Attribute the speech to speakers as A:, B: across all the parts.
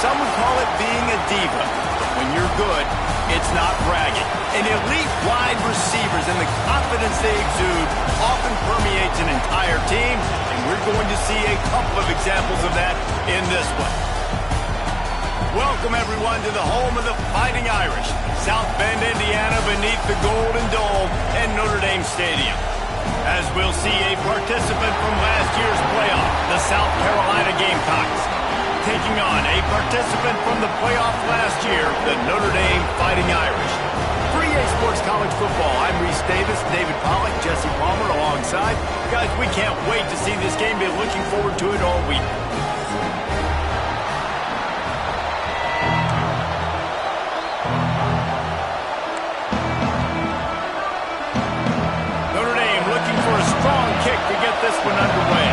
A: some would call it being a diva. But when you're good, it's not bragging. And elite wide receivers and the confidence they exude often permeates an entire team, and we're going to see a couple of examples of that in this one. Welcome, everyone, to the home of the Fighting Irish, South Bend, Indiana, beneath the Golden Dome and Notre Dame Stadium. As we'll see a participant from last year's playoff, the South Carolina Gamecocks, taking on a participant from the playoff last year, the Notre Dame Fighting Irish. For EA Sports College Football, I'm Reese Davis, David Pollack, Jesse Palmer alongside. Guys, we can't wait to see this game. Been looking forward to it all week. Notre Dame looking for a strong kick to get this one underway.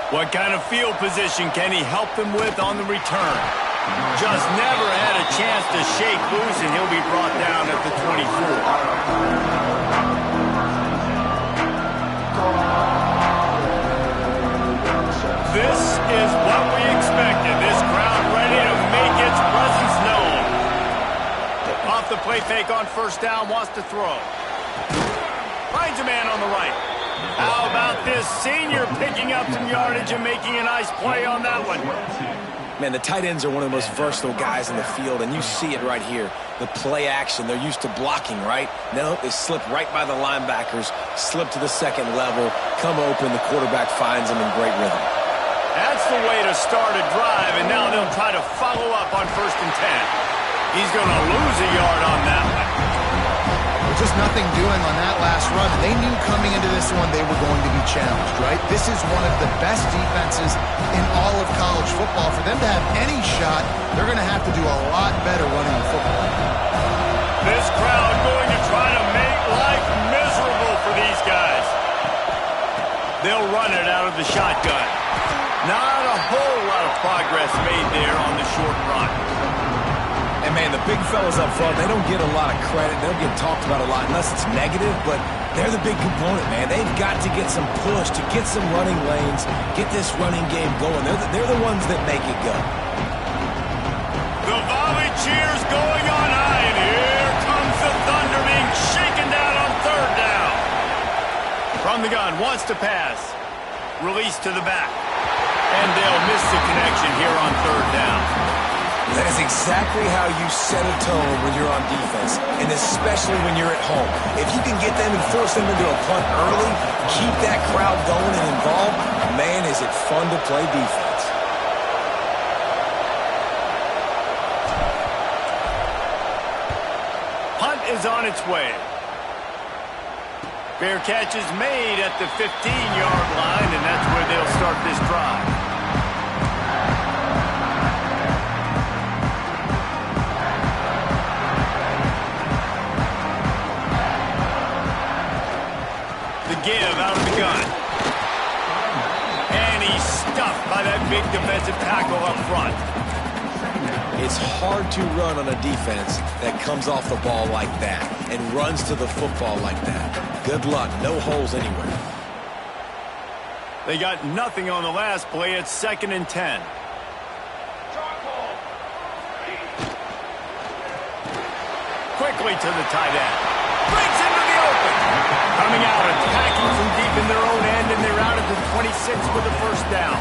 A: What kind of field position can he help them with on the return? Just never had a chance to shake loose, and he'll be brought down at the 24. This is what we expected. This crowd ready to make its presence known. Off the play fake on first down, wants to throw. Finds a man on the right. How about this senior picking up some yardage and making a nice play on that one?
B: Man, the tight ends are one of the most versatile guys in the field, and you see it right here. The play action, they're used to blocking, right? No, they slip right by the linebackers, slip to the second level, come open, the quarterback finds them in great rhythm.
A: That's the way to start a drive, and now they'll try to follow up on 1st and 10. He's going to lose a yard on that one.
C: Just nothing doing on that last run. They knew coming into this one they were going to be challenged, right? This is one of the best defenses in all of college football. For them to have any shot, they're going to have to do a lot better running the football.
A: This crowd going to try to make life miserable for these guys. They'll run it out of the shotgun. Not a whole lot of progress made there on the short run.
B: And, man, the big fellas up front, they don't get a lot of credit. They don't get talked about a lot unless it's negative, but they're the big component, man. They've got to get some push, to get some running lanes, get this running game going. They're the ones that make it go.
A: The volley cheers going on high, and here comes the Thunder being shaken down on 3rd down. From the gun, wants to pass. Release to the back. And they'll miss the connection here on 3rd down.
B: That is exactly how you set a tone when you're on defense, and especially when you're at home. If you can get them and force them into a punt early, keep that crowd going and involved, man, is it fun to play defense.
A: Punt is on its way. Fair catch is made at the 15-yard line, and that's where they'll start this drive. Give out of the gun. And he's stuffed by that big defensive tackle up front.
B: It's hard to run on a defense that comes off the ball like that and runs to the football like that. Good luck. No holes anywhere.
A: They got nothing on the last play. It's 2nd and 10. Quickly to the tight end. Breaks into the open. Coming out, attacking from deep in their own end, and they're out at the 26 for the 1st down.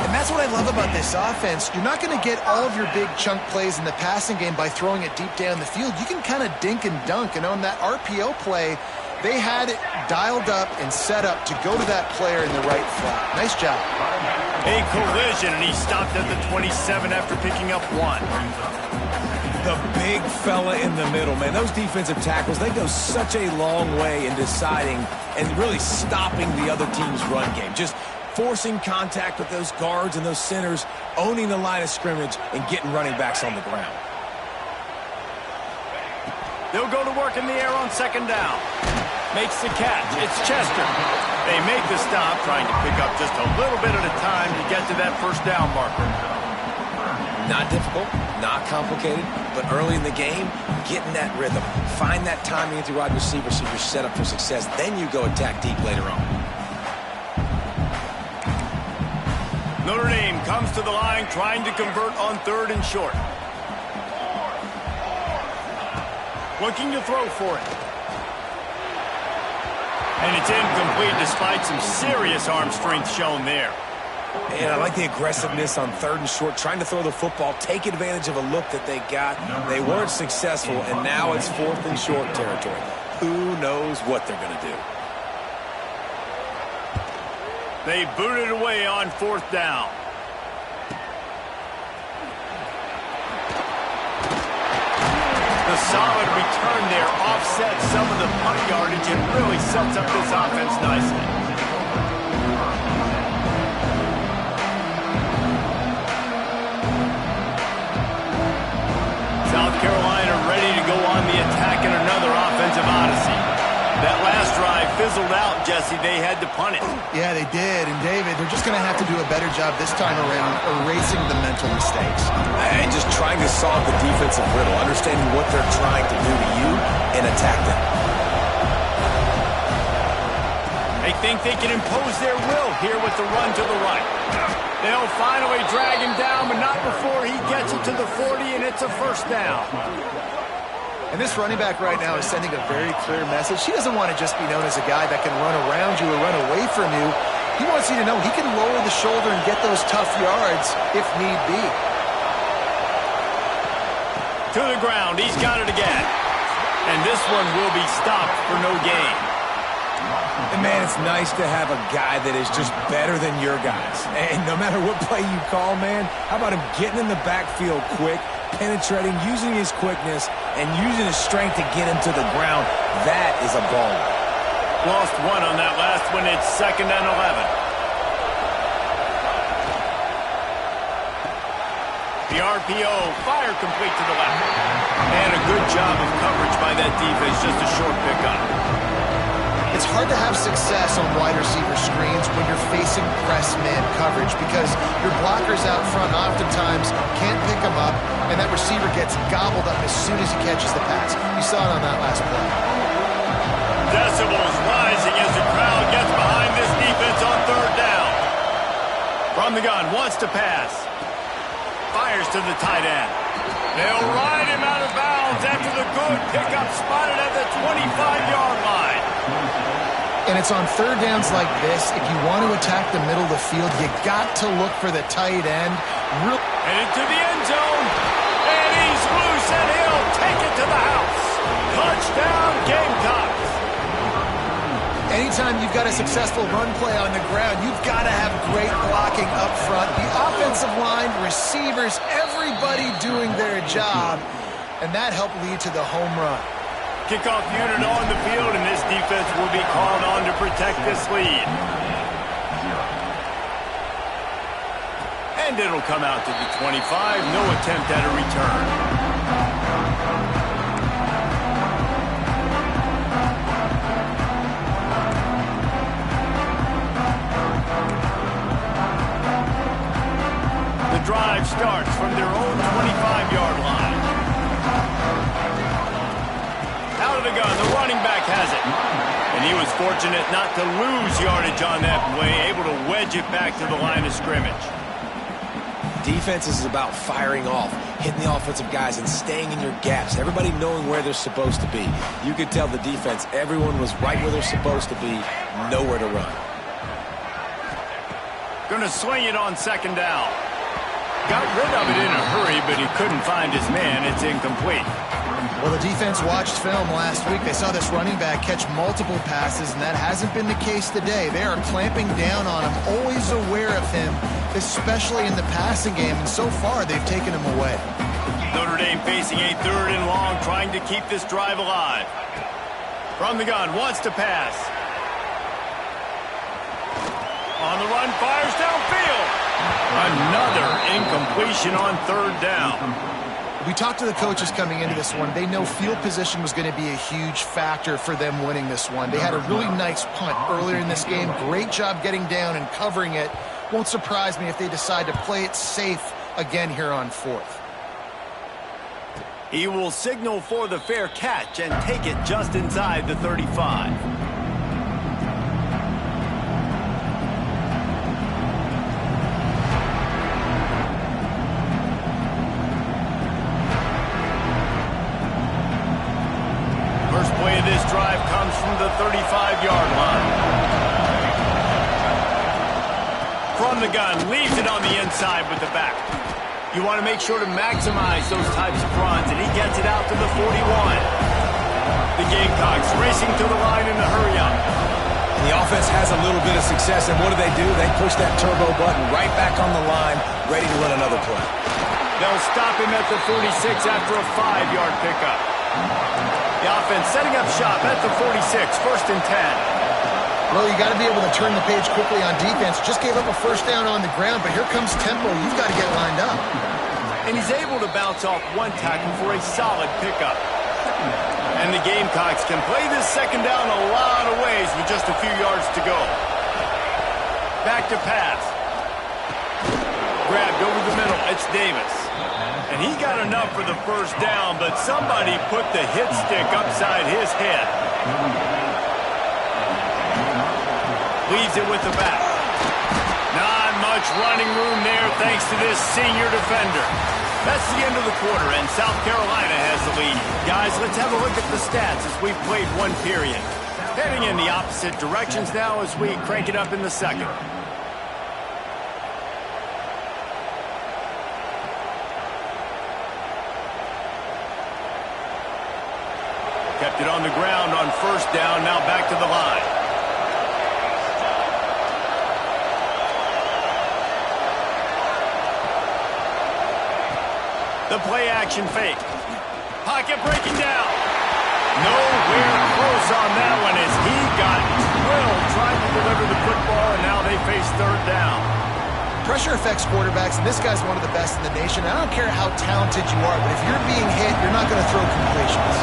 C: And that's what I love about this offense. You're not going to get all of your big chunk plays in the passing game by throwing it deep down the field. You can kind of dink and dunk, and on that RPO play, they had it dialed up and set up to go to that player in the right flat. Nice job.
A: A collision, and he stopped at the 27 after picking up 1.
B: The big fella in the middle, man. Those defensive tackles, they go such a long way in deciding and really stopping the other team's run game. Just forcing contact with those guards and those centers, owning the line of scrimmage, and getting running backs on the ground.
A: They'll go to work in the air on 2nd down. Makes the catch. It's Chester. They make the stop, trying to pick up just a little bit at a time to get to that 1st down marker.
B: Not difficult, not complicated. but early in the game, get in that rhythm. Find that timing with your wide receiver so you're set up for success. Then you go attack deep later on.
A: Notre Dame comes to the line trying to convert on 3rd and short. Looking to throw for it. And it's incomplete despite some serious arm strength shown there.
B: And I like the aggressiveness on 3rd and short, trying to throw the football, take advantage of a look that they got. They weren't successful, and now it's 4th and short territory. Who knows what they're going to do?
A: They booted away on 4th down. The solid return there offsets some of the punt yardage and really sets up this offense nicely. South Carolina ready to go on the attack in another offensive odyssey. That last drive fizzled out, Jesse. They had to punt it.
C: Yeah, they did. And, David, they're just going to have to do a better job this time around erasing the mental mistakes.
B: And just trying to solve the defensive riddle, understanding what they're trying to do to you and attack them.
A: They think they can impose their will here with the run to the right. They'll finally drag him down, but not before he gets it to the 40, and it's a 1st down.
C: And this running back right now is sending a very clear message. He doesn't want to just be known as a guy that can run around you or run away from you. He wants you to know he can lower the shoulder and get those tough yards if need be.
A: To the ground. He's got it again. And this one will be stopped for no gain.
B: And, man, it's nice to have a guy that is just better than your guys. And no matter what play you call, man, how about him getting in the backfield quick, penetrating, using his quickness, and using his strength to get him to the ground? That is a ball.
A: Lost one on that last one. It's 2nd and 11. The RPO, fire complete to the left. And a good job of coverage by that defense, just a short pickup.
C: It's hard to have success on wide receiver screens when you're facing press man coverage because your blockers out front oftentimes can't pick them up, and that receiver gets gobbled up as soon as he catches the pass. You saw it on that last play.
A: Decibels rising as the crowd gets behind this defense on 3rd down. From the gun, wants to pass. Fires to the tight end. They'll ride him out of bounds after the good pickup spotted at the 25-yard line.
C: And it's on 3rd downs like this. If you want to attack the middle of the field, you got to look for the tight end.
A: And into the end zone. And he's loose, and he'll take it to the house. Touchdown, Gamecocks.
C: Anytime you've got a successful run play on the ground, you've got to have great blocking up front. The offensive line, receivers, everybody doing their job. And that helped lead to the home run.
A: Kickoff unit on the field, and this defense will be called on to protect this lead. And it'll come out to the 25. No attempt at a return. The drive starts from their own 25-yard line. Out of the gun, the running back has it. And he was fortunate not to lose yardage on that play, able to wedge it back to the line of scrimmage.
B: Defense is about firing off, hitting the offensive guys and staying in your gaps, everybody knowing where they're supposed to be. You could tell the defense, everyone was right where they're supposed to be, nowhere to run.
A: Gonna swing it on 2nd down. Got rid of it in a hurry, but he couldn't find his man. It's incomplete.
C: Well, the defense watched film last week. They saw this running back catch multiple passes, and that hasn't been the case today. They are clamping down on him, always aware of him, especially in the passing game, and so far they've taken him away.
A: Notre Dame facing a 3rd and long, trying to keep this drive alive. From the gun, wants to pass. On the run, fires downfield. Another incompletion on 3rd down.
C: We talked to the coaches coming into this one. They know field position was going to be a huge factor for them winning this one. They had a really nice punt earlier in this game. Great job getting down and covering it. Won't surprise me if they decide to play it safe again here on 4th.
A: He will signal for the fair catch and take it just inside the 35. First play of this drive comes from the 35-yard line. From the gun, leaves it on the inside with the back. You want to make sure to maximize those types of runs, and he gets it out to the 41. The Gamecocks racing to the line in a hurry-up.
B: The offense has a little bit of success, and what do? They push that turbo button right back on the line, ready to run another play.
A: They'll stop him at the 46 after a 5-yard pickup. The offense setting up shop at the 46, first and 10.
C: Well, you got to be able to turn the page quickly on defense. Just gave up a first down on the ground, but here comes tempo. You've got to get lined up.
A: And he's able to bounce off one tackle for a solid pickup. And the Gamecocks can play this second down a lot of ways with just a few yards to go. Back to pass. Grabbed over the middle. It's Davis. And he got enough for the first down, but somebody put the hit stick upside his head. Leaves it with the back. Not much running room there thanks to this senior defender. That's the end of the quarter, and South Carolina has the lead. Guys, let's have a look at the stats as we've played one period. Heading in the opposite directions now as we crank it up in the second. Kept it on the ground on first down, now back to the line. The play action fake. Pocket breaking down. Nowhere close on that one as he got drilled trying to deliver the football, and now they face third down.
C: Pressure affects quarterbacks, and this guy's one of the best in the nation. I don't care how talented you are, but if you're being hit, you're not going to throw completions.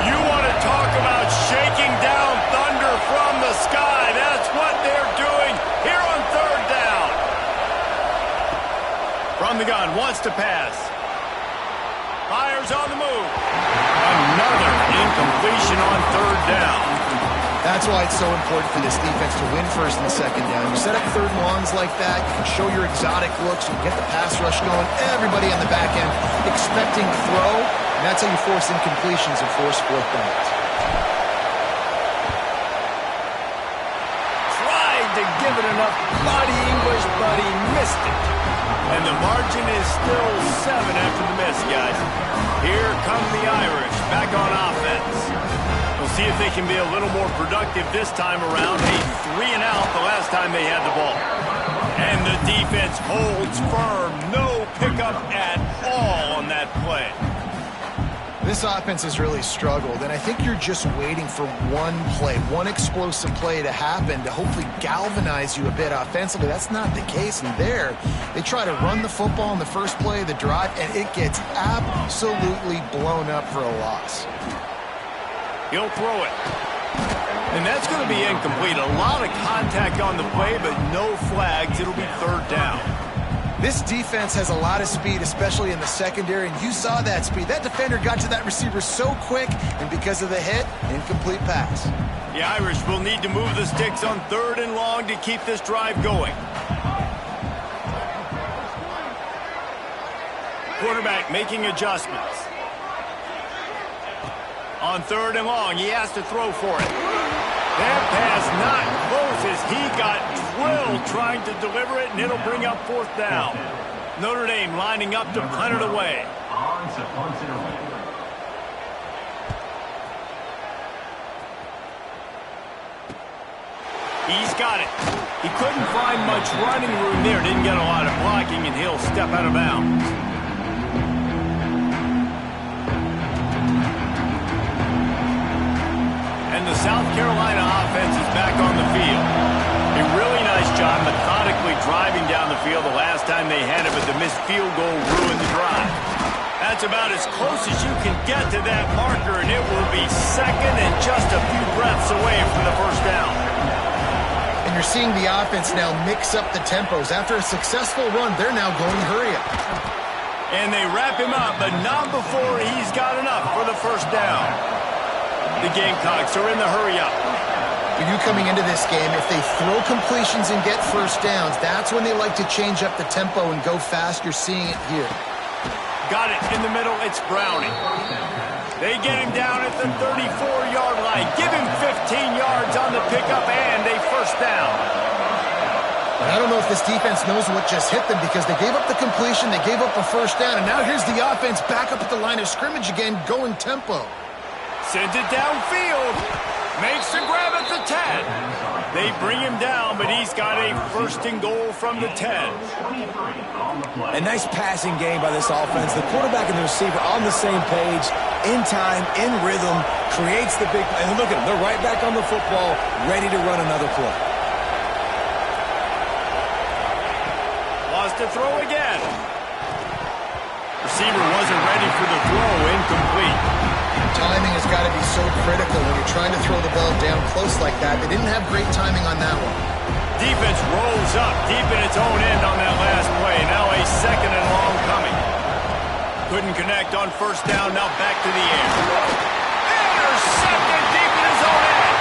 A: You want to talk about shaking down thunder from the sky. That's what they're doing here on third down. From the gun, wants to pass. Fires on the move. Another incompletion on third down.
C: That's why it's so important for this defense to win first and second down. You set up third and longs like that, you can show your exotic looks, you can get the pass rush going, everybody on the back end expecting throw, and that's how you force incompletions and force fourth downs.
A: Tried to give it enough body English, but he missed it. And the margin is still 7 after the miss, guys. Here come the Irish back on offense. We'll see if they can be a little more productive this time around. A 3-and-out the last time they had the ball. And the defense holds firm. No pickup at all on that play.
C: This offense has really struggled, and I think you're just waiting for one play, one explosive play to happen to hopefully galvanize you a bit offensively. That's not the case, and there they try to run the football in the first play of the drive, and it gets absolutely blown up for a loss.
A: He'll throw it. And that's going to be incomplete. A lot of contact on the play, but no flags. It'll be third down.
C: This defense has a lot of speed, especially in the secondary, and you saw that speed. That defender got to that receiver so quick, and because of the hit, incomplete pass.
A: The Irish will need to move the sticks on third and long to keep this drive going. Quarterback making adjustments. On third and long, he has to throw for it. That pass not close as he got drilled trying to deliver it, and it'll bring up fourth down. Notre Dame lining up to punt it away. He's got it. He couldn't find much running room there. Didn't get a lot of blocking, and he'll step out of bounds. And the South Carolina offense is back on the field. A really nice job methodically driving down the field the last time they had it, but the missed field goal ruined the drive. That's about as close as you can get to that marker, and it will be second and just a few breaths away from the first down.
C: And you're seeing the offense now mix up the tempos. After a successful run, they're now going hurry up.
A: And they wrap him up, but not before he's got enough for the first down. The Gamecocks are in the hurry-up.
C: For you coming into this game, if they throw completions and get first downs, that's when they like to change up the tempo and go fast. You're seeing it here.
A: Got it in the middle. It's Browning. They get him down at the 34-yard line. Give him 15 yards on the pickup and a first down.
C: I don't know if this defense knows what just hit them because they gave up the completion, they gave up a first down, and now here's the offense back up at the line of scrimmage again, going tempo.
A: Sends it downfield. Makes the grab at the 10. They bring him down, but he's got a first and goal from the 10.
B: A nice passing game by this offense. The quarterback and the receiver on the same page, in time, in rhythm, creates the big play. And look at them, they're right back on the football, ready to run another play.
A: To throw again. Receiver wasn't ready for the throw, incomplete.
C: Timing has got to be so critical when you're trying to throw the ball down close like that. They didn't have great timing on that one.
A: Defense rolls up deep in its own end on that last play. Now a second and long coming. Couldn't connect on first down, now back to the air. Intercepted deep in his own end.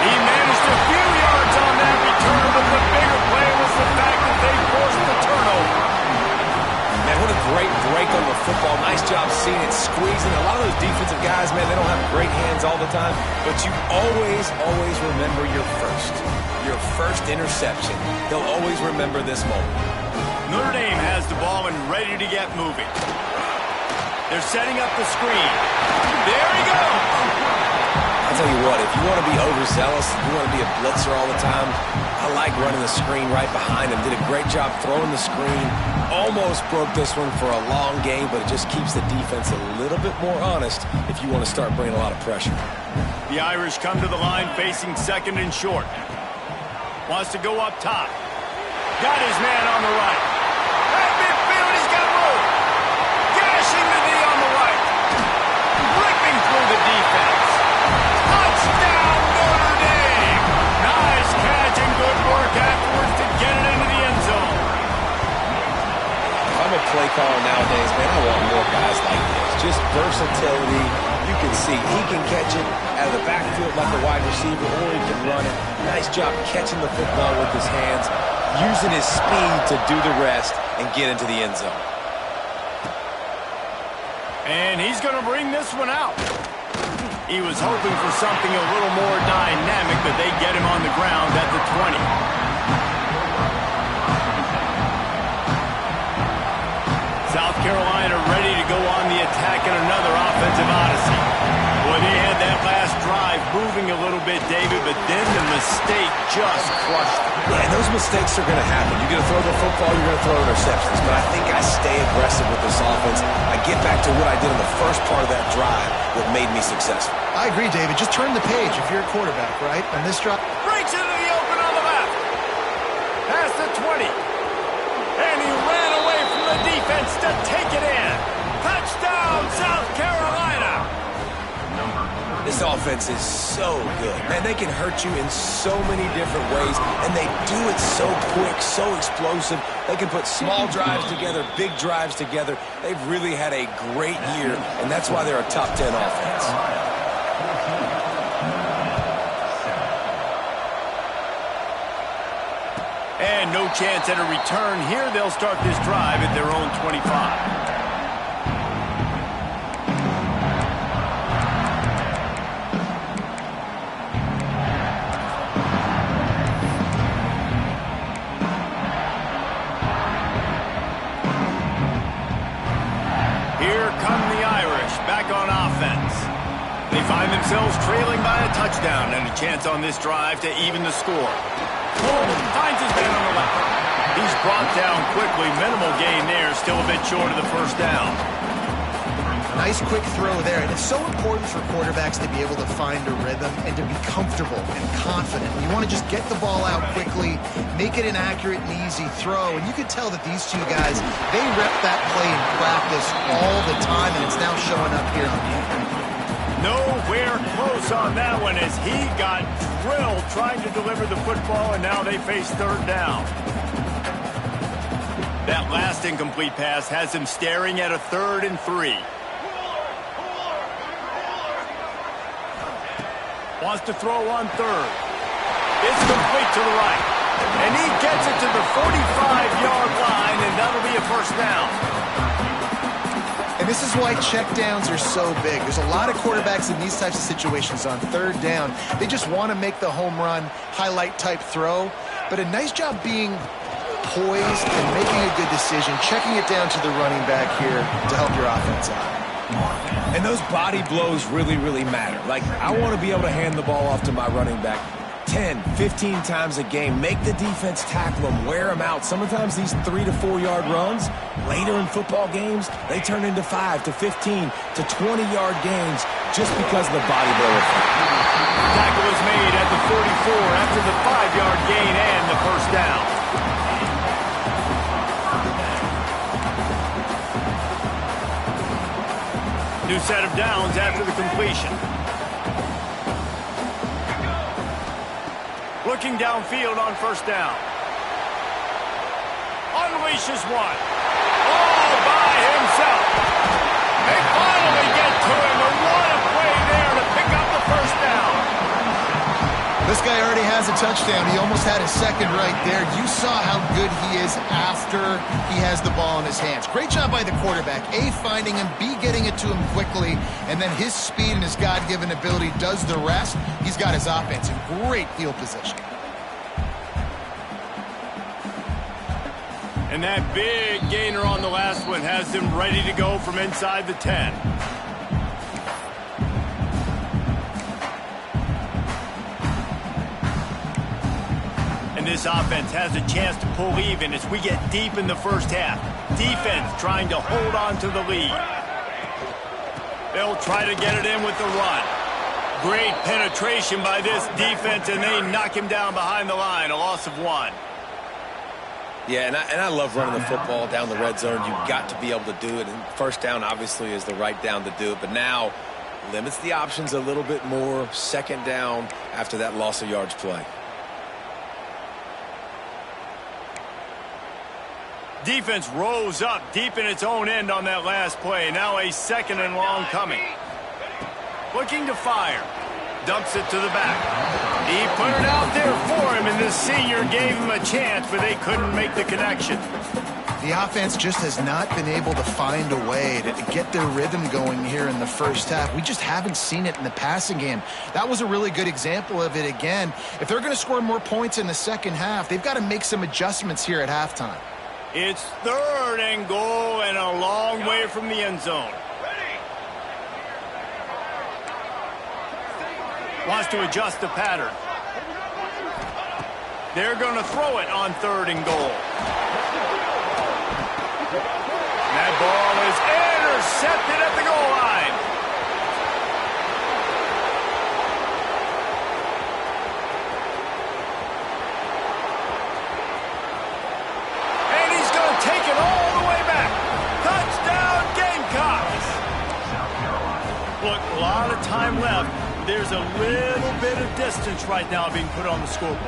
A: He managed a few yards on that return, but the bigger play was the fact that they forced the turnover.
B: Man, what a great break on the football. Nice job seeing it squeezing. A lot of those defensive guys, man, they don't have great hands all the time, but you always remember your first interception. They'll always remember this moment.
A: Notre Dame has the ball and ready to get moving. They're setting up the screen. There he goes.
B: I'll tell you what, if you want to be overzealous, if you want to be a blitzer all the time, I like running the screen right behind him. Did a great job throwing the screen. Almost broke this one for a long game, but it just keeps the defense a little bit more honest if you want to start bringing a lot of pressure.
A: The Irish come to the line facing second and short. Wants to go up top. Got his man on the right. At midfield, he's got room. Gashing the knee on the right. Ripping through the defense. Touchdown, Notre Dame! Nice catch and good work afterwards to get it into the end zone.
B: If I'm a play caller nowadays, man, I want more guys like this. Just versatility. You can see he can catch it out of the backfield like a wide receiver, or he can run it. Nice job catching the football with his hands, using his speed to do the rest and get into the end zone.
A: And he's going to bring this one out. He was hoping for something a little more dynamic, but they get him on the ground at the 20. South Carolina ready to go on the attack in another offensive odyssey. Boy, they had that last drive moving a little bit, David, but then the mistake just crushed them.
B: Yeah, and those mistakes are going to happen. You're going to throw the football, you're going to throw interceptions, but I think I stay aggressive with this offense. I get back to what I did in the first part of that drive that made me successful.
C: I agree, David. Just turn the page if you're a quarterback, right? On this drive.
A: Breaks into the open on the left. Past the 20. And he ran away from the defense to take it in. Touchdown, South Carolina.
B: This offense is so good. Man, they can hurt you in so many different ways, and they do it so quick, so explosive. They can put small drives together, big drives together. They've really had a great year, and that's why they're a top 10 offense.
A: And no chance at a return here. They'll start this drive at their own 25. Find themselves trailing by a touchdown and a chance on this drive to even the score. Coleman finds his man on the left. He's brought down quickly. Minimal gain there. Still a bit short of the first down.
C: Nice quick throw there. And it's so important for quarterbacks to be able to find a rhythm and to be comfortable and confident. You want to just get the ball out quickly, make it an accurate and easy throw. And you can tell that these two guys, they rep that play in practice all the time, and it's now showing up here on defense.
A: Nowhere close on that one as he got drilled trying to deliver the football, and now they face third down. That last incomplete pass has him staring at a 3rd and 3. Wants to throw on 3rd. It's complete to the right. And he gets it to the 45-yard line, and that'll be a first down.
C: And this is why checkdowns are so big. There's a lot of quarterbacks in these types of situations on 3rd down. They just want to make the home run, highlight-type throw. But a nice job being poised and making a good decision, checking it down to the running back here to help your offense out.
B: And those body blows really, really matter. Like, I want to be able to hand the ball off to my running back 10, 15 times a game. Make the defense tackle them, wear them out. Sometimes these 3 to 4 yard runs, later in football games, they turn into 5 to 15 to 20-yard gains just because of the body blow effect.
A: Tackle was made at the 44 after the 5-yard gain and the first down. New set of downs after the completion. Looking downfield on first down. Unleashes one. All by himself. They finally get to him. And what a play there to pick up the first down.
C: This guy already has a touchdown. He almost had a second right there. You saw how good he is after he has the ball in his hands. Great job by the quarterback. A, finding him. B, getting it to him quickly. And then his speed and his God-given ability does the rest. He's got his offense in great field position.
A: And that big gainer on the last one has him ready to go from inside the 10. And this offense has a chance to pull even as we get deep in the first half. Defense trying to hold on to the lead. They'll try to get it in with the run. Great penetration by this defense, and they knock him down behind the line, a loss of 1.
B: Yeah, and I love running the football down the red zone. You've got to be able to do it. And first down, obviously, is the right down to do it. But now, limits the options a little bit more. Second down after that loss of yards play.
A: Defense rose up deep in its own end on that last play. Now a 2nd and long coming. Looking to fire. Dumps it to the back. He put it out there for him, and the senior gave him a chance, but they couldn't make the connection.
C: The offense just has not been able to find a way to get their rhythm going here in the first half. We just haven't seen it in the passing game. That was a really good example of it again. If they're going to score more points in the second half, they've got to make some adjustments here at halftime.
A: It's 3rd and goal and a long way from the end zone. Wants to adjust the pattern. They're going to throw it on 3rd and goal. That ball is intercepted at the goal line. And he's going to take it all the way back. Touchdown, Gamecocks. Look, a lot of time left. There's a little bit of distance right now being put on the scoreboard.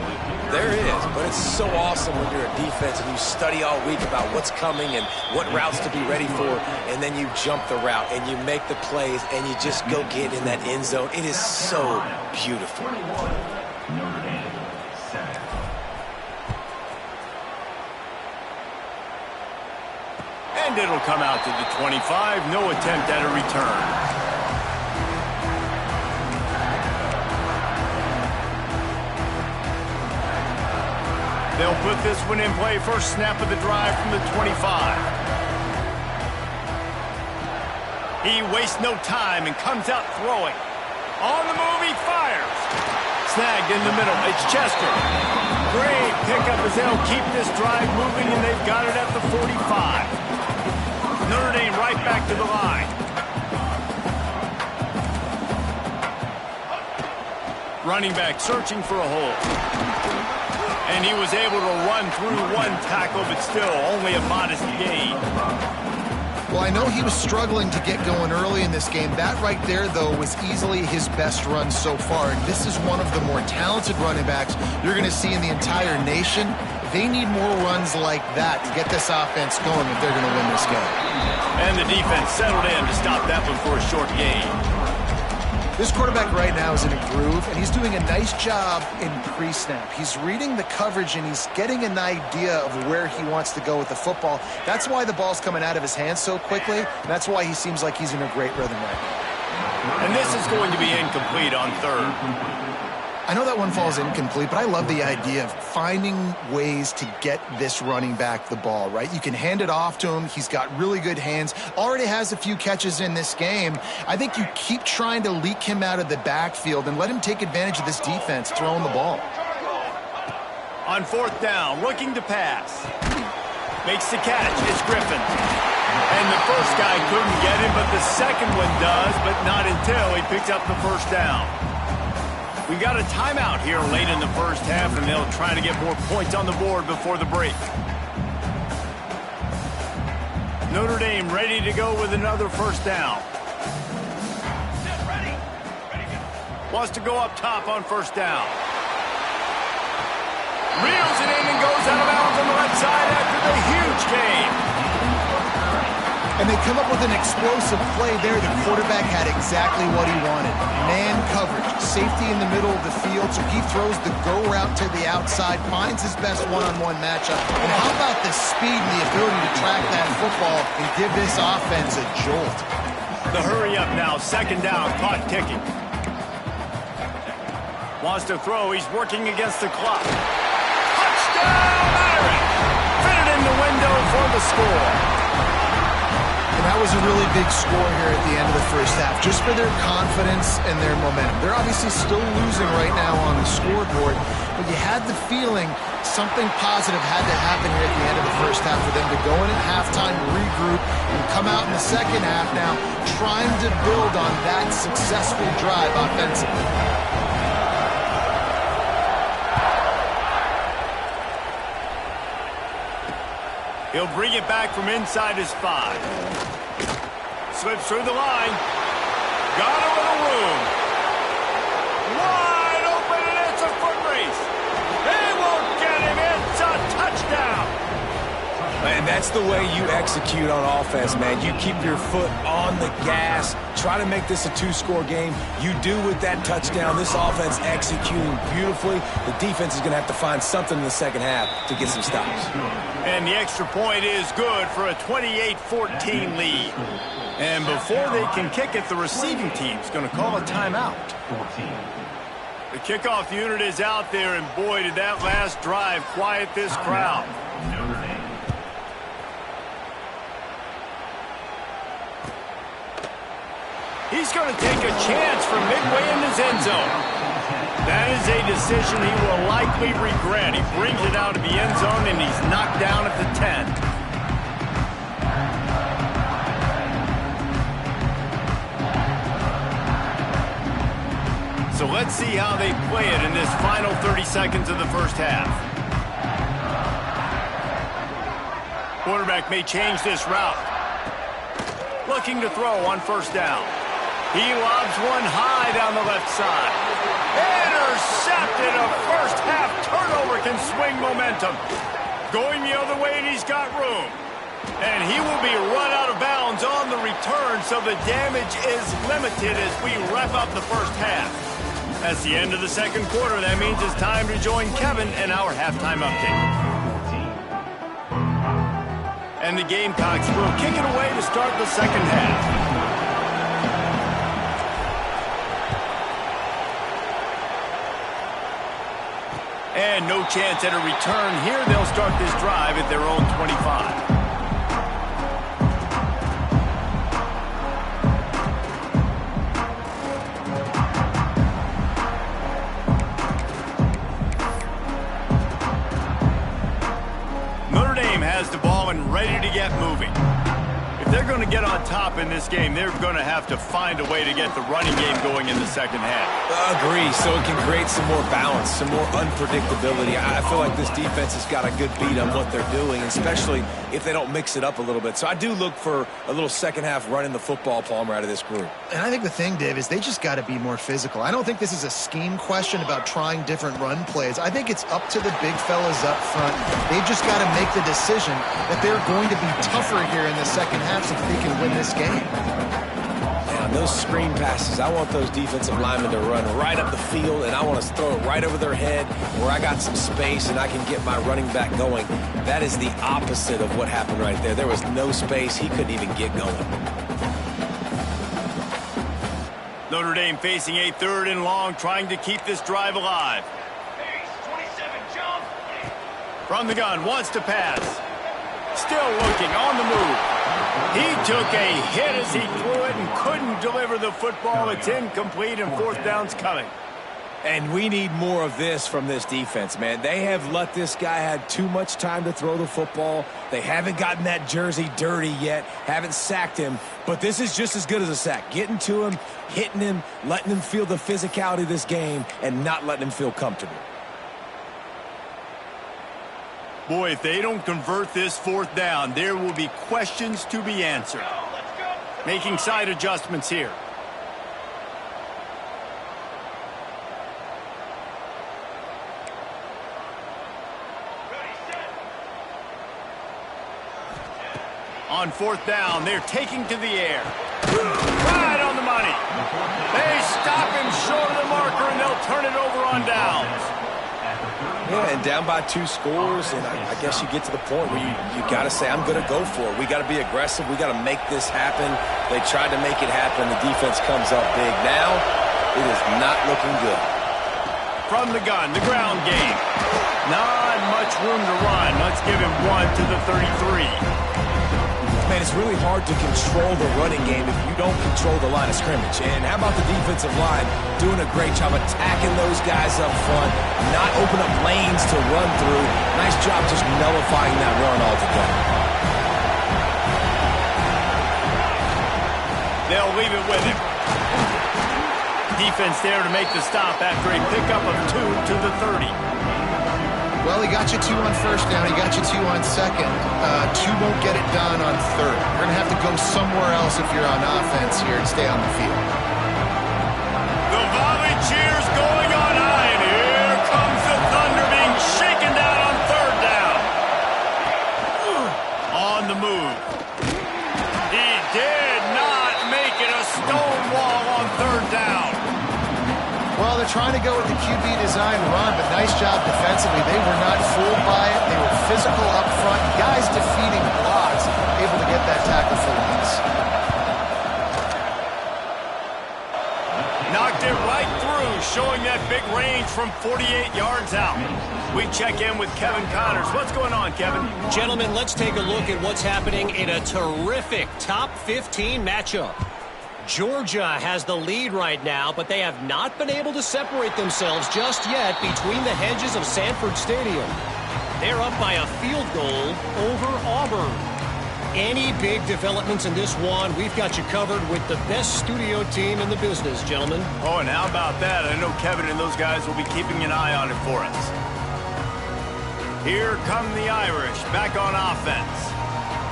B: There is, but it's so awesome when you're a defense and you study all week about what's coming and what routes to be ready for, and then you jump the route and you make the plays and you just go get in that end zone. It is so beautiful.
A: And it'll come out to the 25. No attempt at a return. They'll put this one in play. First snap of the drive from the 25. He wastes no time and comes out throwing. On the move, he fires. Snagged in the middle. It's Chester. Great pickup as they'll keep this drive moving, and they've got it at the 45. Notre Dame right back to the line. Running back searching for a hole. And he was able to run through one tackle, but still only a modest gain.
C: Well, I know he was struggling to get going early in this game. That right there, though, was easily his best run so far. And this is one of the more talented running backs you're going to see in the entire nation. They need more runs like that to get this offense going if they're going to win this game.
A: And the defense settled in to stop that one for a short gain.
C: This quarterback right now is in a groove, and he's doing a nice job in pre-snap. He's reading the coverage, and he's getting an idea of where he wants to go with the football. That's why the ball's coming out of his hands so quickly. That's why he seems like he's in a great rhythm right now.
A: And this is going to be incomplete on third.
C: I know that one falls incomplete, but I love the idea of finding ways to get this running back the ball, right? You can hand it off to him. He's got really good hands. Already has a few catches in this game. I think you keep trying to leak him out of the backfield and let him take advantage of this defense throwing the ball.
A: On fourth down, looking to pass. Makes the catch. It's Griffin. And the first guy couldn't get him, but the second one does, but not until he picks up the first down. We got a timeout here late in the first half, and they'll try to get more points on the board before the break. Notre Dame ready to go with another first down. Ready. Wants to go up top on first down. Reels it in and goes out of bounds on the left side after the huge game.
C: And they come up with an explosive play there. The quarterback had exactly what he wanted. Man coverage, safety in the middle of the field, so he throws the go route to the outside, finds his best one-on-one matchup. And how about the speed and the ability to track that football and give this offense a jolt?
A: The hurry up now, second down, clock ticking. Wants to throw, he's working against the clock. Touchdown, Irish! Fitted in the window for the score.
C: And that was a really big score here at the end of the first half, just for their confidence and their momentum. They're obviously still losing right now on the scoreboard, but you had the feeling something positive had to happen here at the end of the first half for them to go in at halftime, regroup, and come out in the second half now trying to build on that successful drive offensively.
A: He'll bring it back from inside his 5. Slips through the line. Got a little room. Wide open, and it's a foot race. They won't get him. It's a touchdown.
B: And that's the way you execute on offense, man. You keep your foot on the gas. Try to make this a 2-score game. You do with that touchdown. This offense executing beautifully. The defense is going to have to find something in the second half to get some stops.
A: And the extra point is good for a 28-14 lead. And before they can kick it, the receiving team's going to call a timeout. The kickoff unit is out there, and boy, did that last drive quiet this crowd. He's going to take a chance from midway in his end zone. That is a decision he will likely regret. He brings it out of the end zone, and he's knocked down at the 10. So let's see how they play it in this final 30 seconds of the first half. Quarterback may change this route. Looking to throw on first down. He lobs one high down the left side. Intercepted. A first half turnover can swing momentum. Going the other way, and he's got room. And he will be run out of bounds on the return, so the damage is limited as we wrap up the first half. That's the end of the second quarter. That means it's time to join Kevin in our halftime update. And the Gamecocks will kick it away to start the second half. And no chance at a return here. They'll start this drive at their own 25. Notre Dame has the ball and ready to get moving. If they're they're going to get on top in this game, they're going to have to find a way to get the running game going in the second half.
B: Agree, so it can create some more balance, some more unpredictability. I feel like this defense has got a good beat on what they're doing, especially if they don't mix it up a little bit. So I do look for a little second half running the football, Palmer, out of this group.
C: And I think the thing, Dave, is they just got to be more physical. I don't think this is a scheme question about trying different run plays. I think it's up to the big fellas up front. They've just got to make the decision that they're going to be tougher here in the second half so that they can win this game.
B: And on those screen passes, I want those defensive linemen to run right up the field, and I want to throw it right over their head where I got some space and I can get my running back going. That is the opposite of what happened right there. There was no space. He couldn't even get going.
A: Notre Dame facing a 3rd and long, trying to keep this drive alive. From the gun, wants to pass. Still looking, on the move. He took a hit as he threw it and couldn't deliver the football. It's incomplete and 4th down's coming.
B: And we need more of this from this defense, man. They have let this guy have too much time to throw the football. They haven't gotten that jersey dirty yet, haven't sacked him. But this is just as good as a sack. Getting to him, hitting him, letting him feel the physicality of this game, and not letting him feel comfortable.
A: Boy, if they don't convert this 4th down, there will be questions to be answered. Making side adjustments here. On 4th down, they're taking to the air. Right on the money. They stop him short of the marker, and they'll turn it over on downs.
B: Yeah, and down by 2 scores, and I guess you get to the point where you got to say, I'm going to go for it. We got to be aggressive. We got to make this happen. They tried to make it happen. The defense comes up big. Now, it is not looking good.
A: From the gun, the ground game. Not much room to run. Let's give him 1 to the 33.
B: Man, it's really hard to control the running game if you don't control the line of scrimmage. And how about the defensive line doing a great job attacking those guys up front, not open up lanes to run through. Nice job just nullifying that run altogether.
A: They'll leave it with him. Defense there to make the stop after a pickup of 2 to the 30.
C: Well, he got you 2 on 1st down. He got you 2 on 2nd. 2 won't get it done on 3rd. You're going to have to go somewhere else if you're on offense here and stay on the field.
A: The volley cheers going on high, and here comes the Thunder being shaken down on 3rd down. On the move. He did not make it a stone wall on 3rd down.
C: Well, they're trying to go with the QB design run, but nice job defensively. They were not fooled by it. They were physical up front. Guys defeating blocks, able to get that tackle for loss.
A: Knocked it right through, showing that big range from 48 yards out. We check in with Kevin Connors. What's going on, Kevin?
D: Gentlemen, let's take a look at what's happening in a terrific top 15 matchup. Georgia has the lead right now, but they have not been able to separate themselves just yet between the hedges of Sanford Stadium. They're up by a field goal over Auburn. Any big developments in this one, we've got you covered with the best studio team in the business, gentlemen.
A: Oh, and how about that? I know Kevin and those guys will be keeping an eye on it for us. Here come the Irish, back on offense.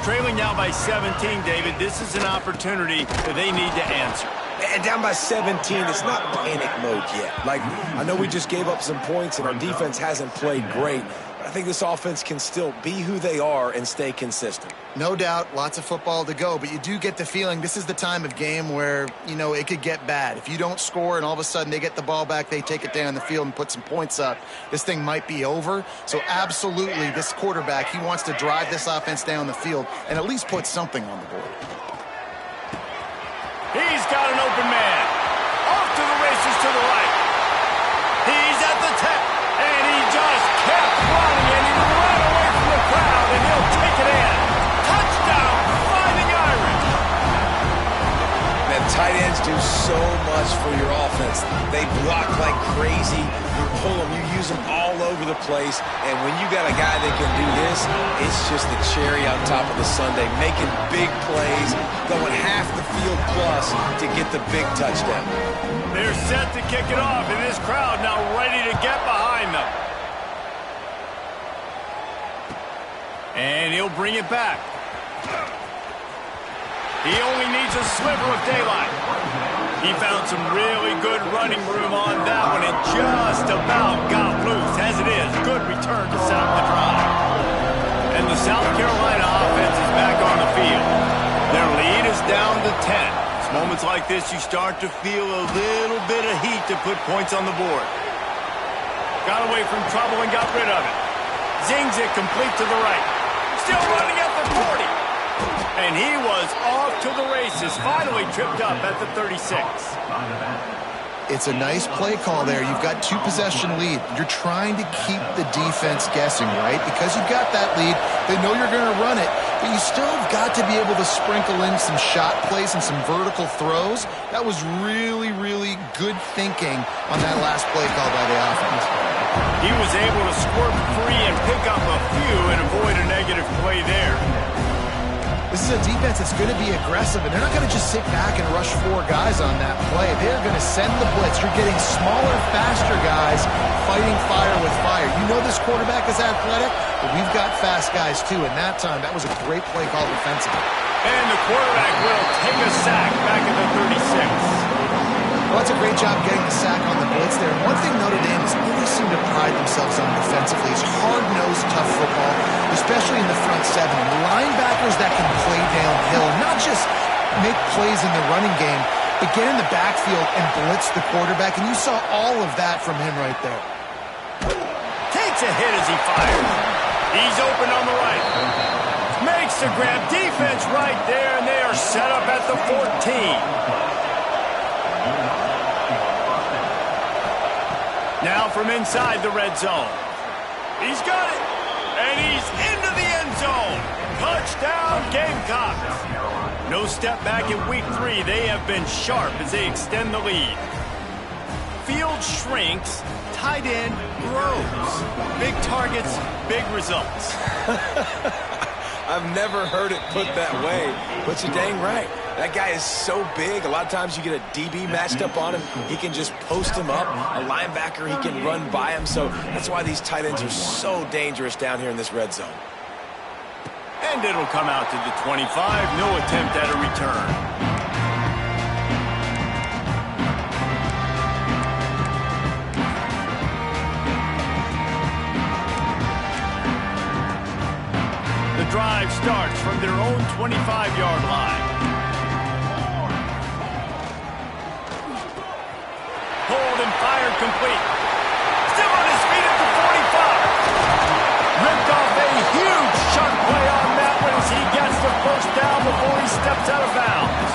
A: Trailing now by 17, David. This is an opportunity that they need to answer.
B: And down by 17, it's not panic mode yet. Like, I know we just gave up some points and our defense hasn't played great, but I think this offense can still be who they are and stay consistent.
C: No doubt, lots of football to go, but you do get the feeling this is the time of game where, you know, it could get bad. If you don't score and all of a sudden they get the ball back, they take it down the field and put some points up, this thing might be over. So absolutely, this quarterback, he wants to drive this offense down the field and at least put something on the board.
A: He's got an open man. Off to the races to the right. He's at the 10, and he just kept running, and he ran away from the crowd, and he'll take it in. Touchdown, Fighting Irish.
B: Man, tight ends do so much for your offense. They block like crazy. You're pull them, you use them all over the place. And when you got a guy that can do this, it's just the cherry on top of the sundae, making big plays, going half the field plus to get the big touchdown.
A: They're set to kick it off, and this crowd now ready to get behind them. And he'll bring it back. He only needs a sliver of daylight. He found some really good running room on that one and just about got loose. As it is, good return to stop the drive. And the South Carolina offense is back on the field. Their lead is down to 10. It's moments like this you start to feel a little bit of heat to put points on the board. Got away from trouble and got rid of it. Zings it complete to the right. Still running at the 40. And he was off to the races, finally tripped up at the 36.
C: It's a nice play call there. You've got 2-possession lead. You're trying to keep the defense guessing, right? Because you've got that lead, they know you're going to run it, but you still have got to be able to sprinkle in some shot plays and some vertical throws. That was really, really good thinking on that last play call by the offense.
A: He was able to squirt free and pick up a few and avoid a negative play there.
C: This is a defense that's going to be aggressive, and they're not going to just sit back and rush 4 guys on that play. They're going to send the blitz. You're getting smaller, faster guys fighting fire with fire. You know this quarterback is athletic, but we've got fast guys too. And that time, that was a great play call defensively.
A: And the quarterback will take a sack back at the 36.
C: Well, that's a great job getting the sack on the blitz there. And one thing Notre Dame has always seemed to pride themselves on defensively is hard-nosed, tough football, especially in the front 7. And linebackers that can play downhill, not just make plays in the running game, but get in the backfield and blitz the quarterback. And you saw all of that from him right there.
A: Takes a hit as he fires. He's open on the right. Makes the grab. Defense right there, and they are set up at the 14. Now from inside the red zone. He's got it. And he's into the end zone. Touchdown, Gamecocks. No step back in week 3. They have been sharp as they extend the lead. Field shrinks. Tight end grows. Big targets, big results.
B: I've never heard it put that way, but you're dang right. That guy is so big. A lot of times you get a DB matched up on him. He can just post him up. A linebacker, he can run by him. So that's why these tight ends are so dangerous down here in this red zone.
A: And it'll come out to the 25. No attempt at a return. The drive starts from their own 25-yard line. Pulled and fired complete. Still on his feet at the 45. Ripped off a huge sharp play on that one as he gets the first down before he steps out of bounds.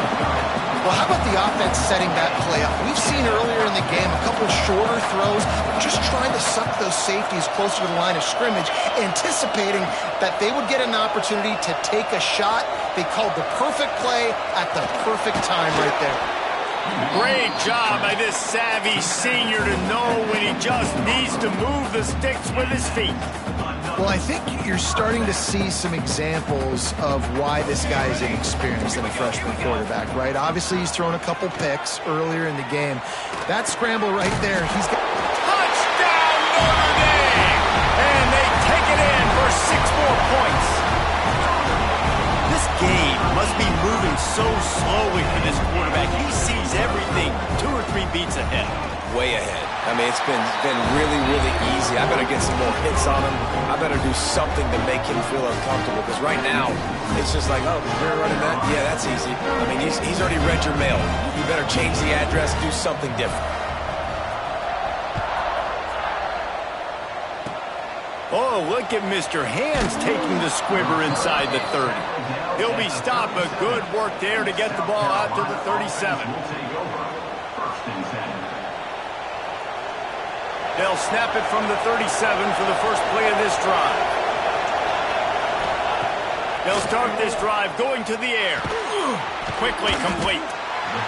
C: Well, how about the offense setting that play up? We've seen earlier in the game a couple shorter throws, just trying to suck those safeties closer to the line of scrimmage, anticipating that they would get an opportunity to take a shot. They called the perfect play at the perfect time right there.
A: Great job by this savvy senior to know when he just needs to move the sticks with his feet.
C: Well, I think you're starting to see some examples of why this guy is inexperienced in a freshman quarterback, right? Obviously, he's thrown a couple picks earlier in the game. That scramble right there, he's got...
A: Touchdown, Notre Dame! And they take it in for 6 more points. This game must be moving so slowly for this quarterback. He sees everything 2 or 3 beats ahead.
B: Way ahead. I mean, it's been really, really easy. I better get some more hits on him. I better do something to make him feel uncomfortable, because right now, it's just like, oh, you're running that? Yeah, that's easy. I mean, he's already read your mail. You better change the address, do something different.
A: Oh, look at Mr. Hands taking the squibber inside the 30. He'll be stopped, but good work there to get the ball out to the 37. They'll snap it from the 37 for the first play of this drive. They'll start this drive going to the air. Quickly complete.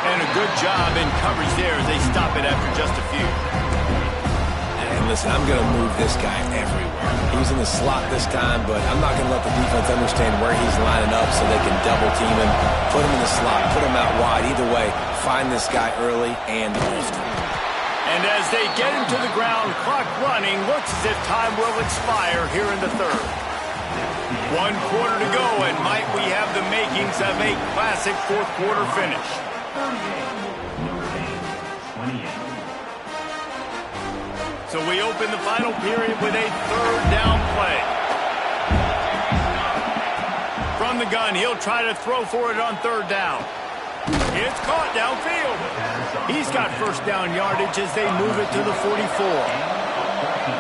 A: And a good job in coverage there as they stop it after just a few.
B: And listen, I'm going to move this guy everywhere. He was in the slot this time, but I'm not going to let the defense understand where he's lining up so they can double team him, put him in the slot, put him out wide. Either way, find this guy early and often.
A: And as they get him to the ground, clock running, looks as if time will expire here in the third. 1 quarter to go, and might we have the makings of a classic fourth quarter finish. So we open the final period with a third down play. From the gun, he'll try to throw for it on third down. It's caught downfield. He's got first down yardage as they move it to the 44.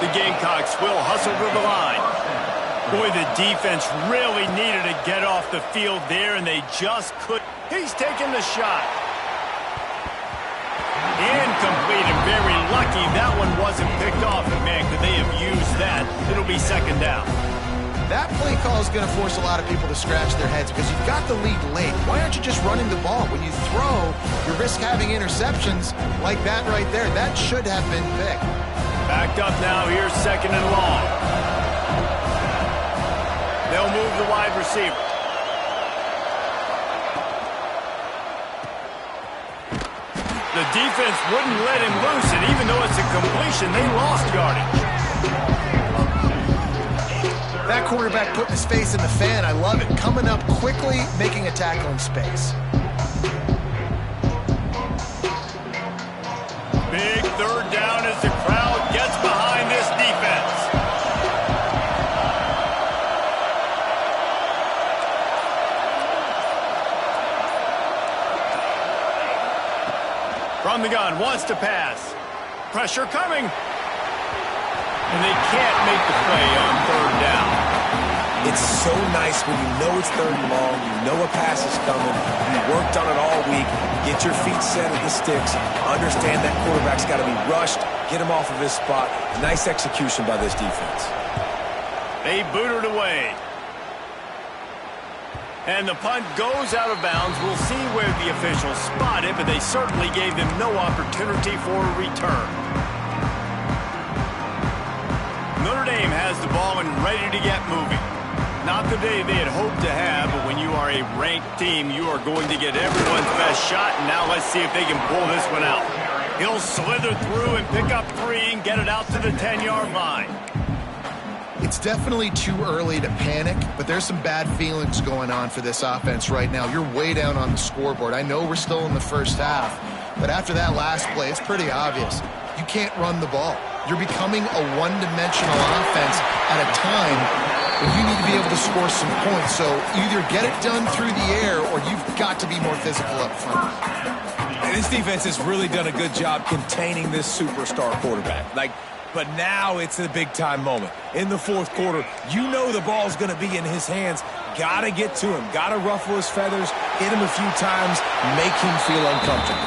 A: The Gamecocks will hustle to the line. Boy, the defense really needed to get off the field there, and they just couldn't. He's taking the shot. Incomplete, and very lucky that one wasn't picked off. And man, could they have used that? It'll be second down.
C: That play call is going to force a lot of people to scratch their heads because you've got the lead late. Why aren't you just running the ball? When you throw, you risk having interceptions like that right there. That should have been picked.
A: Backed up now. Here's second and long. They'll move the wide receiver. The defense wouldn't let him loose, and even though it's a completion, they lost yardage.
C: That quarterback putting his face in the fan, I love it. Coming up quickly, making a tackle in space.
A: Big third down as the crowd gets behind this defense. From the gun, wants to pass. Pressure coming. And they can't make the play on third down.
B: It's so nice when you know it's third and long, you know a pass is coming, you worked on it all week, get your feet set at the sticks, understand that quarterback's got to be rushed, get him off of his spot. Nice execution by this defense.
A: They boot it away. And the punt goes out of bounds. We'll see where the officials spot it, but they certainly gave them no opportunity for a return. Notre Dame has the ball and ready to get moving. Not the day they had hoped to have, but when you are a ranked team, you are going to get everyone's best shot, and now let's see if they can pull this one out. He'll slither through and pick up 3 and get it out to the 10-yard line.
C: It's definitely too early to panic, but there's some bad feelings going on for this offense right now. You're way down on the scoreboard. I know we're still in the first half, but after that last play, it's pretty obvious. You can't run the ball. You're becoming a one-dimensional offense at a time when you need to be able to score some points. So either get it done through the air or you've got to be more physical up front.
B: And this defense has really done a good job containing this superstar quarterback. But now it's a big-time moment. In the fourth quarter, you know the ball's going to be in his hands. Got to get to him. Got to ruffle his feathers, hit him a few times, make him feel uncomfortable.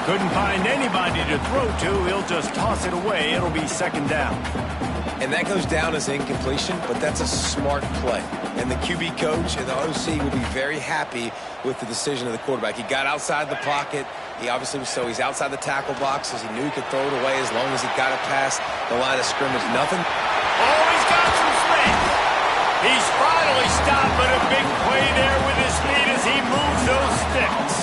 A: Couldn't find anybody to throw to. He'll just toss it away. It'll be second down.
B: And that goes down as incompletion, but that's a smart play. And the QB coach and the OC will be very happy with the decision of the quarterback. He got outside the pocket. He obviously was he's outside the tackle box as he knew he could throw it away as long as he got it past the line of scrimmage. Nothing.
A: Oh, he's got some space. He's finally stopped, but a big play there with his feet as he moves those sticks.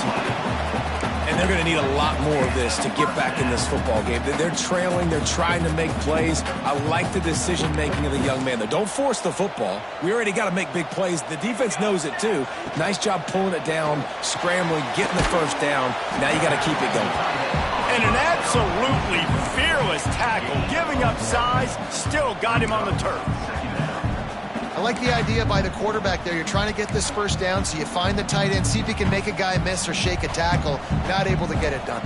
B: And they're going to need a lot more of this to get back in this football game. They're trailing. They're trying to make plays. I like the decision-making of the young man, though. Don't force the football. We already got to make big plays. The defense knows it, too. Nice job pulling it down, scrambling, getting the first down. Now you got to keep it going.
A: And an absolutely fearless tackle, giving up size, still got him on the turf.
C: I like the idea by the quarterback there. You're trying to get this first down, so you find the tight end, see if he can make a guy miss or shake a tackle. Not able to get it done.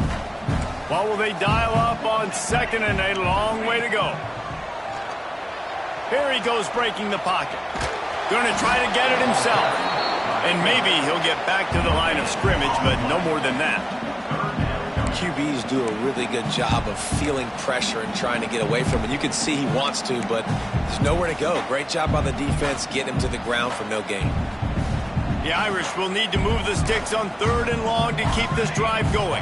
A: Well, will they dial up on second and a long way to go? Here he goes breaking the pocket. Going to try to get it himself. And maybe he'll get back to the line of scrimmage, but no more than that.
B: QBs do a really good job of feeling pressure and trying to get away from it. You can see he wants to, but there's nowhere to go. Great job by the defense getting him to the ground for no gain.
A: The Irish will need to move the sticks on third and long to keep this drive going.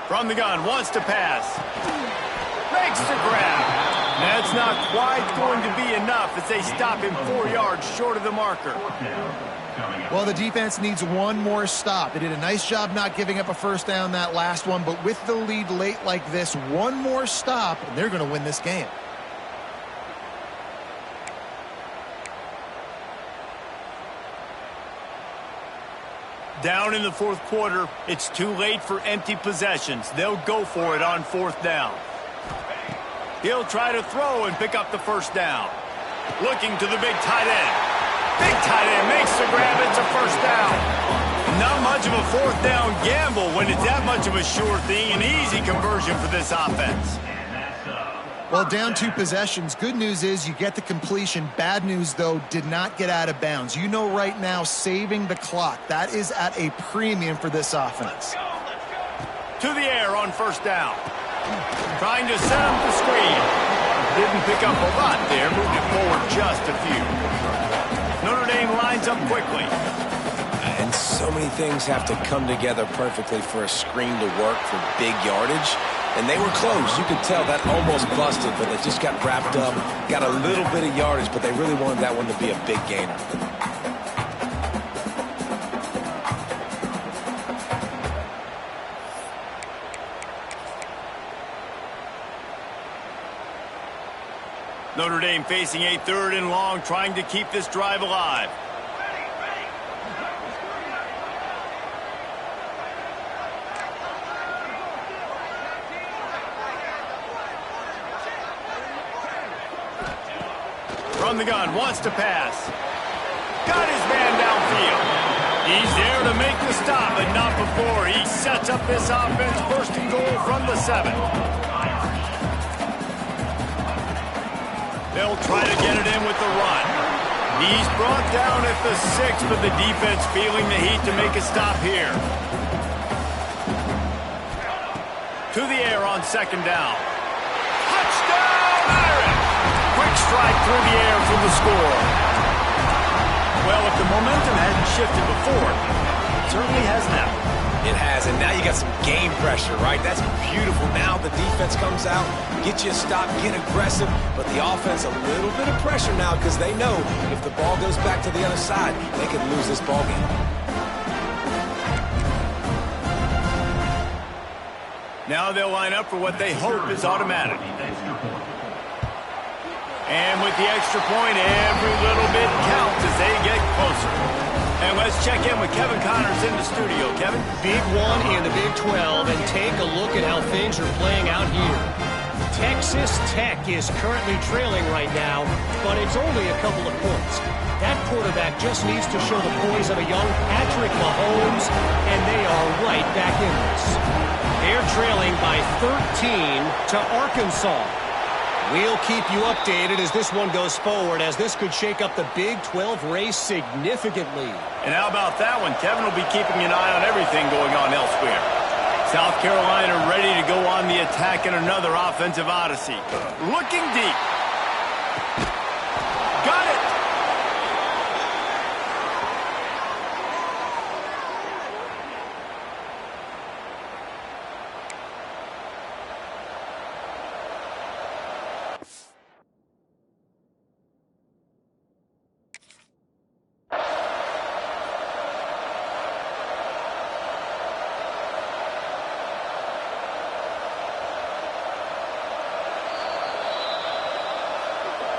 A: From the gun, wants to pass. Makes the grab. That's not quite going to be enough as they stop him 4 yards short of the marker.
C: Well, the defense needs one more stop. They did a nice job not giving up a first down that last one, but with the lead late like this, one more stop, and they're going to win this game.
A: Down in the fourth quarter, it's too late for empty possessions. They'll go for it on fourth down. He'll try to throw and pick up the first down. Looking to the big tight end. Big tight end makes the grab. It's a first down. Not much of a fourth down gamble when it's that much of a sure thing. An easy conversion for this offense.
C: Well, down 2 possessions. Good news is you get the completion. Bad news, though, did not get out of bounds. You know right now, saving the clock. That is at a premium for this offense.
A: To the air on first down. Trying to set up the screen. Didn't pick up a lot there. Moved it forward just a few. Notre Dame lines up quickly.
B: And so many things have to come together perfectly for a screen to work for big yardage. And they were close. You could tell that almost busted, but they just got wrapped up, got a little bit of yardage, but they really wanted that one to be a big gainer.
A: Notre Dame facing a 3rd and long, trying to keep this drive alive. From the gun, wants to pass. Got his man downfield. He's there to make the stop, but not before. He sets up this offense, first and goal from the 7. They'll try to get it in with the run. He's brought down at the 6, but the defense feeling the heat to make a stop here. To the air on second down. Touchdown, Irish! Quick strike through the air for the score. Well, if the momentum hadn't shifted before, it certainly has now.
B: It has, and now you got some game pressure, right? That's beautiful. Now the defense comes out, get you a stop, get aggressive, but the offense a little bit of pressure now because they know if the ball goes back to the other side, they could lose this ball game.
A: Now they'll line up for what they hope is automatic. And with the extra point, every little bit counts as they get closer. And let's check in with Kevin Connors in the studio. Kevin?
D: Big one in the Big 12, and take a look at how things are playing out here. Texas Tech is currently trailing right now, but it's only a couple of points. That quarterback just needs to show the poise of a young Patrick Mahomes, and they are right back in this. They're trailing by 13 to Arkansas. We'll keep you updated as this one goes forward, as this could shake up the Big 12 race significantly.
A: And how about that one? Kevin will be keeping an eye on everything going on elsewhere. South Carolina ready to go on the attack in another offensive odyssey. Looking deep. Got it!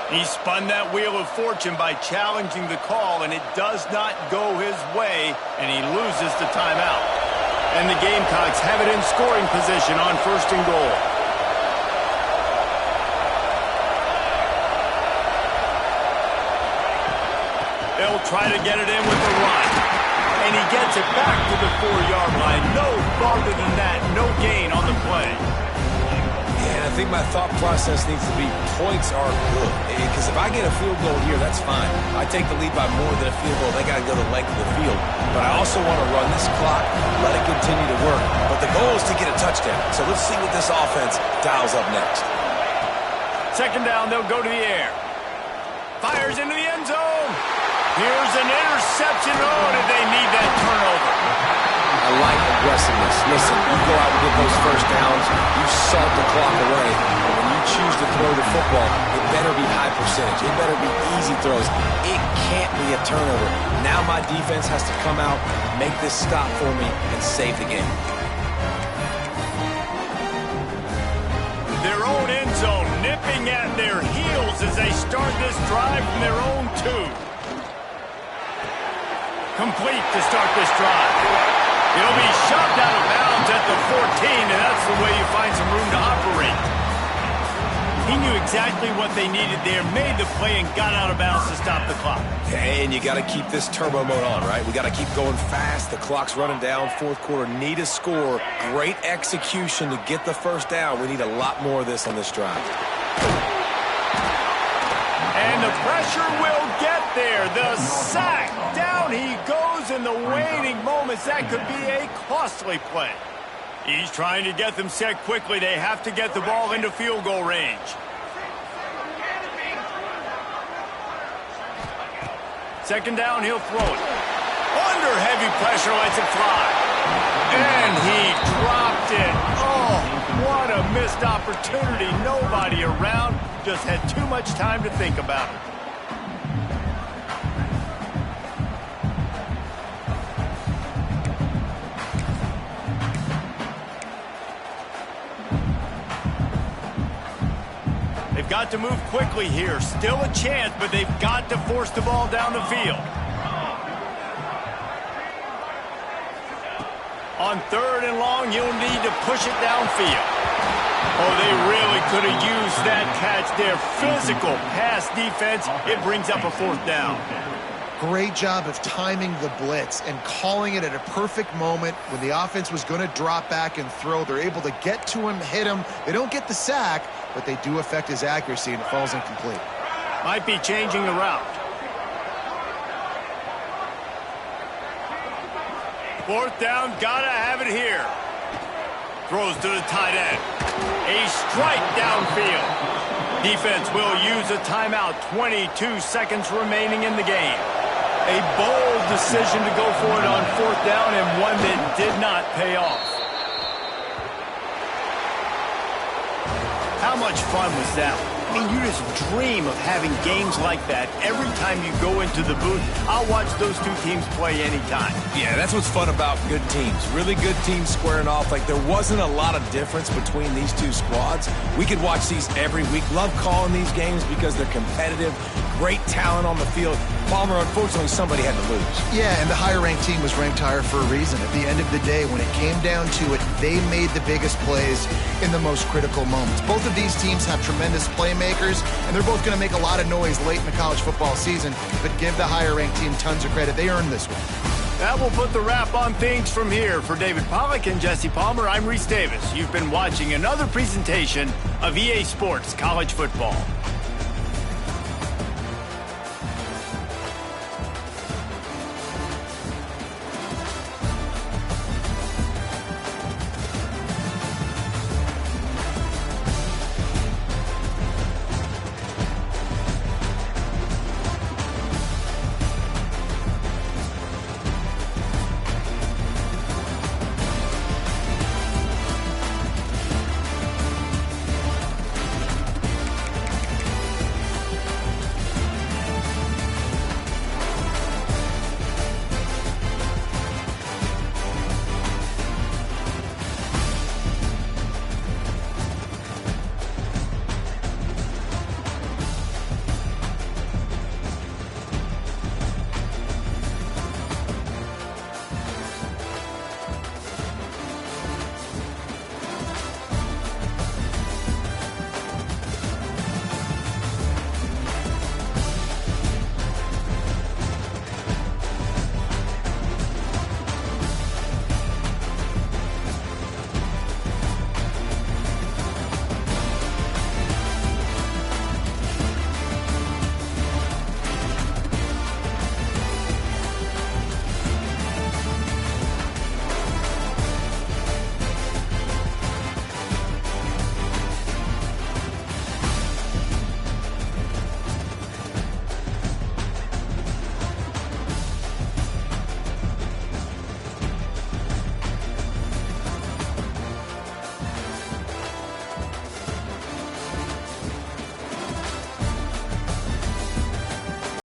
A: He spun that wheel of fortune by challenging the call, and it does not go his way, and he loses the timeout. And the Gamecocks have it in scoring position on first and goal. They'll try to get it in with the run. And he gets it back to the 4-yard line. No farther than that. No gain on the play.
B: I think my thought process needs to be points are good. Because if I get a field goal here, that's fine. I take the lead by more than a field goal. They got to go the length of the field. But I also want to run this clock, let it continue to work. But the goal is to get a touchdown. So let's see what this offense dials up next.
A: Second down, they'll go to the air. Fires into the end zone. Here's an interception. Oh, did they need that turnover?
B: I like aggressiveness. Listen, you go out and get those first downs, you salt the clock away, but when you choose to throw the football, it better be high percentage. It better be easy throws. It can't be a turnover. Now my defense has to come out, make this stop for me, and save the game.
A: Their own end zone nipping at their heels as they start this drive from their own 2. Complete to start this drive. It'll be shoved out of bounds at the 14, and that's the way you find some room to operate. He knew exactly what they needed there, made the play, and got out of bounds to stop the clock.
B: And you got to keep this turbo mode on, right? We got to keep going fast. The clock's running down. Fourth quarter, need a score. Great execution to get the first down. We need a lot more of this on this drive.
A: And the pressure will get there. The sack. Down he goes in the waning moments. That could be a costly play. He's trying to get them set quickly. They have to get the ball into field goal range. Second down, he'll throw it. Under heavy pressure, lets it fly. And he dropped it. Oh, what a missed opportunity. Nobody around. Just had too much time to think about it. They've got to move quickly here. Still a chance, but they've got to force the ball down the field. On 3rd and long, you'll need to push it downfield. Oh, they really could have used that catch there. Physical pass defense. It brings up a 4th down.
C: Great job of timing the blitz and calling it at a perfect moment when the offense was going to drop back and throw. They're able to get to him, hit him. They don't get the sack, but they do affect his accuracy, and it falls incomplete.
A: Might be changing the route. 4th down, gotta have it here. Throws to the tight end. A strike downfield. Defense will use a timeout. 22 seconds remaining in the game. A bold decision to go for it on 4th down, and one that did not pay off. How much fun was that? I mean, you just dream of having games like that every time you go into the booth. I'll watch those two teams play anytime.
B: Yeah, that's what's fun about good teams. Really good teams squaring off. Like, there wasn't a lot of difference between these two squads. We could watch these every week. Love calling these games because they're competitive. Great talent on the field. Palmer, unfortunately, somebody had to lose.
C: Yeah, and the higher-ranked team was ranked higher for a reason. At the end of the day, when it came down to it, they made the biggest plays in the most critical moments. Both of these teams have tremendous playmakers, and they're both going to make a lot of noise late in the college football season, but give the higher-ranked team tons of credit. They earned this one.
A: That will put the wrap on things from here. For David Pollack and Jesse Palmer, I'm Reese Davis. You've been watching another presentation of EA Sports College Football.